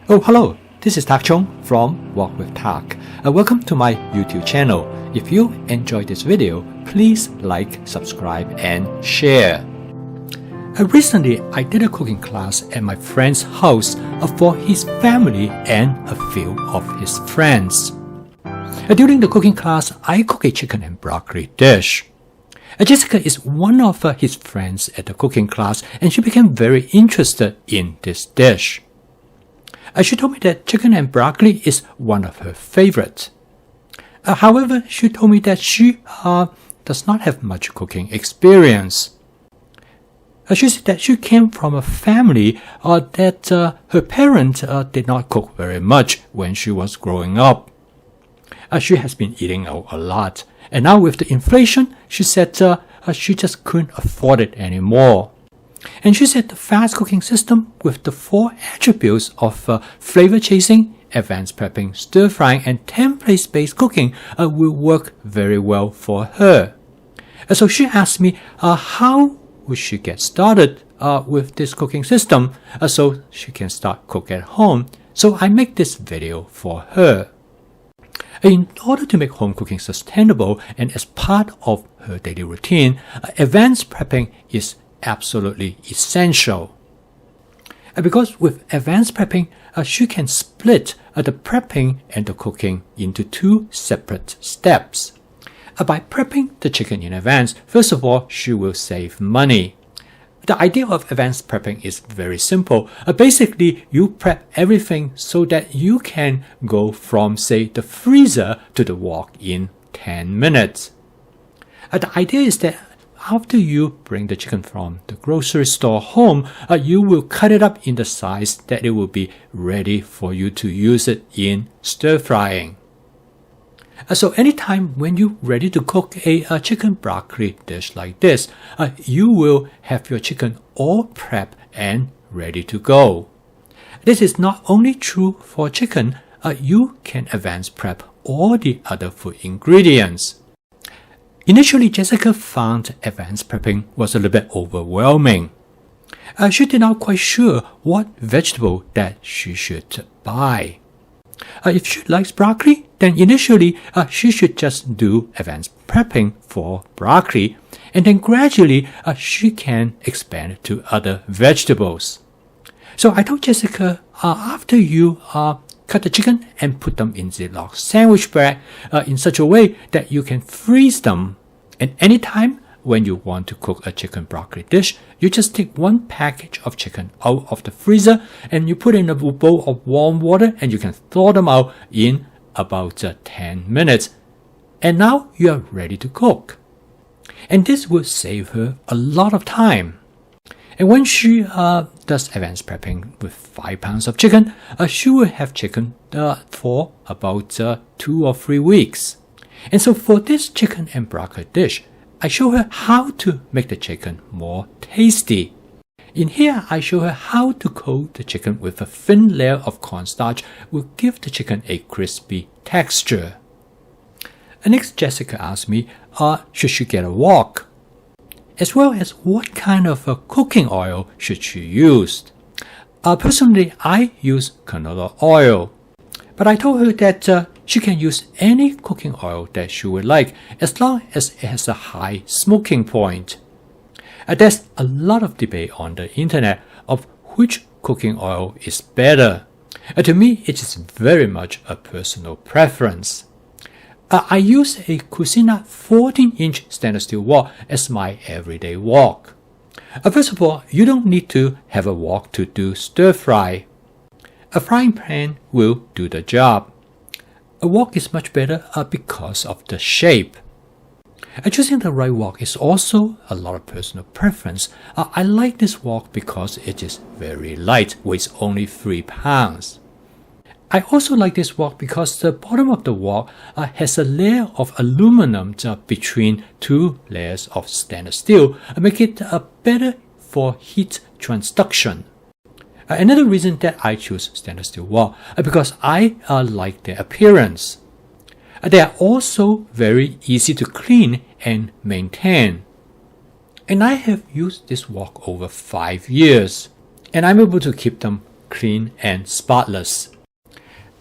Oh, hello, this is Tak Chung from Walk with Tak. Welcome to my YouTube channel. If you enjoyed this video, please like, subscribe, and share. Recently, I did a cooking class at my friend's house for his family and a few of his friends. During the cooking class, I cooked a chicken and broccoli dish. Jessica is one of his friends at the cooking class, and she became very interested in this dish. She told me that chicken and broccoli is one of her favorites. However, she told me that she does not have much cooking experience. She said that she came from a family that her parents did not cook very much when she was growing up. She has been eating out a lot, and now with the inflation, she said she just couldn't afford it anymore. And she said the fast cooking system with the 4 attributes of flavor chasing, advanced prepping, stir frying, and template-based cooking will work very well for her. So she asked me how would she get started with this cooking system so she can start cook at home. So I make this video for her. In order to make home cooking sustainable and as part of her daily routine, advanced prepping is absolutely essential. Because with advanced prepping, she can split the prepping and the cooking into 2 separate steps. By prepping the chicken in advance, first of all, she will save money. The idea of advanced prepping is very simple. Basically, you prep everything so that you can go from, say, the freezer to the wok in 10 minutes. The idea is that after you bring the chicken from the grocery store home, you will cut it up in the size that it will be ready for you to use it in stir frying. So anytime when you're ready to cook a chicken broccoli dish like this, you will have your chicken all prepped and ready to go. This is not only true for chicken, you can advance prep all the other food ingredients. Initially, Jessica found advanced prepping was a little bit overwhelming. She did not quite sure what vegetable that she should buy. If she likes broccoli, then initially she should just do advanced prepping for broccoli, and then gradually she can expand to other vegetables. So I told Jessica, after you cut the chicken and put them in Ziploc sandwich bag in such a way that you can freeze them. And anytime when you want to cook a chicken broccoli dish, you just take 1 package of chicken out of the freezer and you put it in a bowl of warm water and you can thaw them out in about 10 minutes. And now you are ready to cook. And this will save her a lot of time. And when she does advanced prepping with 5 pounds of chicken, she will have chicken for about 2 or 3 weeks. And so for this chicken and broccoli dish, I show her how to make the chicken more tasty. In here, I show her how to coat the chicken with a thin layer of cornstarch will give the chicken a crispy texture. And next, Jessica asked me, should she get a wok? As well as what kind of cooking oil should she use. Personally, I use canola oil. But I told her that she can use any cooking oil that she would like as long as it has a high smoking point. There's a lot of debate on the internet of which cooking oil is better. To me, it is very much a personal preference. I use a Cucinary 14-inch stainless steel wok as my everyday wok. First of all, you don't need to have a wok to do stir fry. A frying pan will do the job. A wok is much better because of the shape. Choosing the right wok is also a lot of personal preference. I like this wok because it is very light, weighs only 3 pounds. I also like this wok because the bottom of the wok has a layer of aluminum between 2 layers of stainless steel, making it better for heat transduction. Another reason that I choose stainless steel wok because I like their appearance. They are also very easy to clean and maintain. And I have used this wok over 5 years, and I'm able to keep them clean and spotless.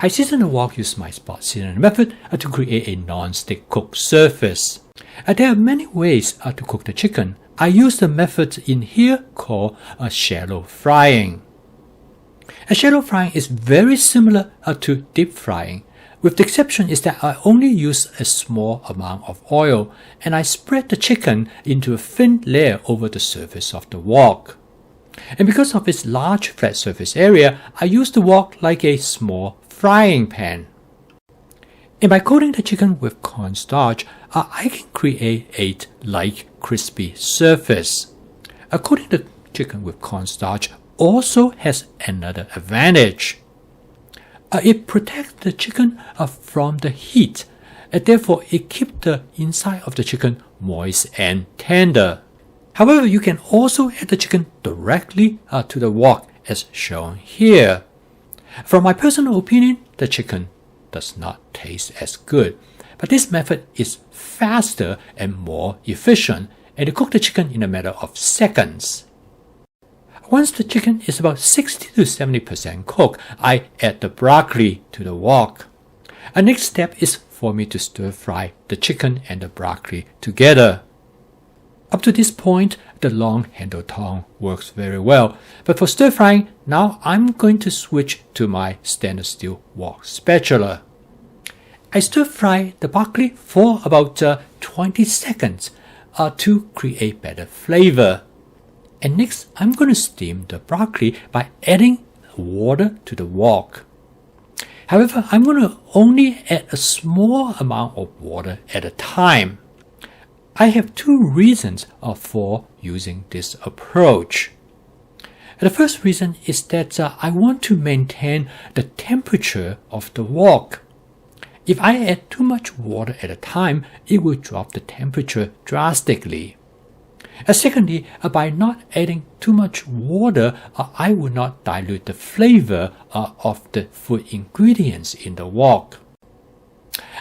I season the wok using my spot seasoning method to create a non-stick cooked surface. There are many ways to cook the chicken. I use the method in here called shallow frying. Shallow frying is very similar to deep frying, with the exception is that I only use a small amount of oil and I spread the chicken into a thin layer over the surface of the wok. And because of its large flat surface area, I use the wok like a small frying pan. And by coating the chicken with cornstarch, I can create a light crispy surface. Coating the chicken with cornstarch also has another advantage. It protects the chicken from the heat, and therefore it keeps the inside of the chicken moist and tender. However, you can also add the chicken directly to the wok as shown here. From my personal opinion, the chicken does not taste as good, but this method is faster and more efficient, and you cook the chicken in a matter of seconds. Once the chicken is about 60 to 70% cooked, I add the broccoli to the wok. A next step is for me to stir fry the chicken and the broccoli together. Up to this point, the long handle tong works very well, but for stir frying, now I'm going to switch to my stainless steel wok spatula. I stir fry the broccoli for about 20 seconds to create better flavor. And next, I'm going to steam the broccoli by adding water to the wok. However, I'm going to only add a small amount of water at a time. I have two reasons for using this approach. The first reason is that I want to maintain the temperature of the wok. If I add too much water at a time, it will drop the temperature drastically. Secondly, by not adding too much water, I will not dilute the flavor of the food ingredients in the wok.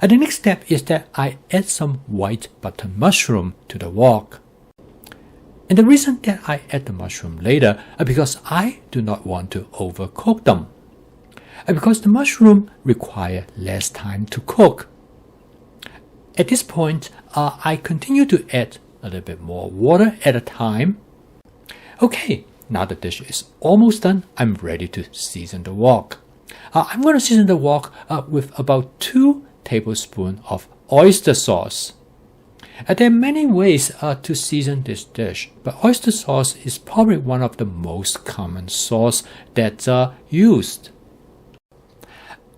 The next step is that I add some white button mushroom to the wok. And the reason that I add the mushroom later is because I do not want to overcook them. Because the mushroom require less time to cook. At this point, I continue to add a little bit more water at a time. Okay, now the dish is almost done. I'm ready to season the wok. I'm going to season the wok with about 2 tablespoons of oyster sauce. There are many ways to season this dish, but oyster sauce is probably one of the most common sauce that's used.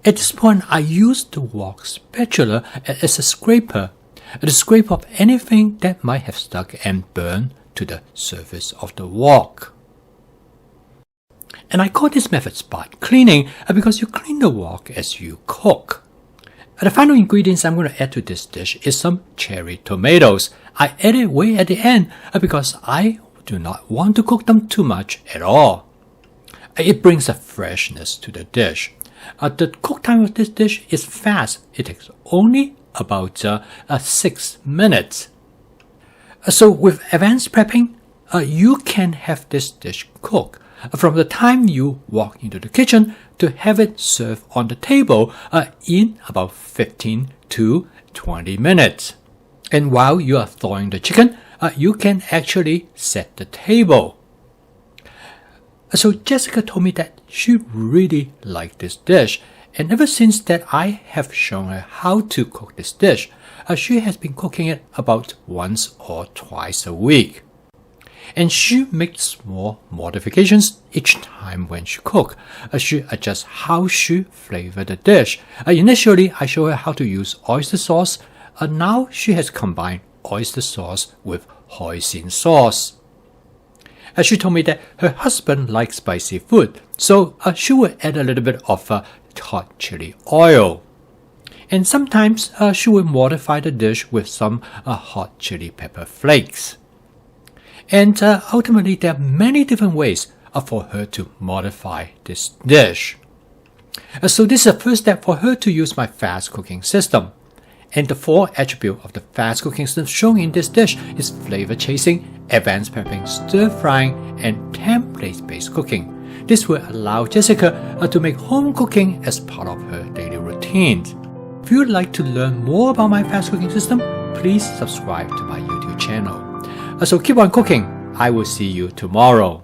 At this point, I use the wok spatula as a scraper to scrape off anything that might have stuck and burned to the surface of the wok. And I call this method spot cleaning because you clean the wok as you cook. The final ingredients I'm going to add to this dish is some cherry tomatoes. I add it way at the end because I do not want to cook them too much at all. It brings a freshness to the dish. The cook time of this dish is fast. It takes only about 6 minutes. So with advanced prepping, you can have this dish cook from the time you walk into the kitchen to have it served on the table in about 15 to 20 minutes. And while you are thawing the chicken, you can actually set the table. So Jessica told me that she really liked this dish, and ever since that I have shown her how to cook this dish, she has been cooking it about once or twice a week. And she makes small modifications each time when she cooks. She adjusts how she flavors the dish. Initially, I show her how to use oyster sauce. Now she has combined oyster sauce with hoisin sauce. She told me that her husband likes spicy food, so she will add a little bit of hot chili oil. And sometimes she will modify the dish with some hot chili pepper flakes. And ultimately, there are many different ways for her to modify this dish. So this is the first step for her to use my fast cooking system. And the 4 attributes of the fast cooking system shown in this dish is flavor chasing, advanced prepping, stir frying, and template-based cooking. This will allow Jessica to make home cooking as part of her daily routine. If you would like to learn more about my fast cooking system, please subscribe to my YouTube channel. So keep on cooking. I will see you tomorrow.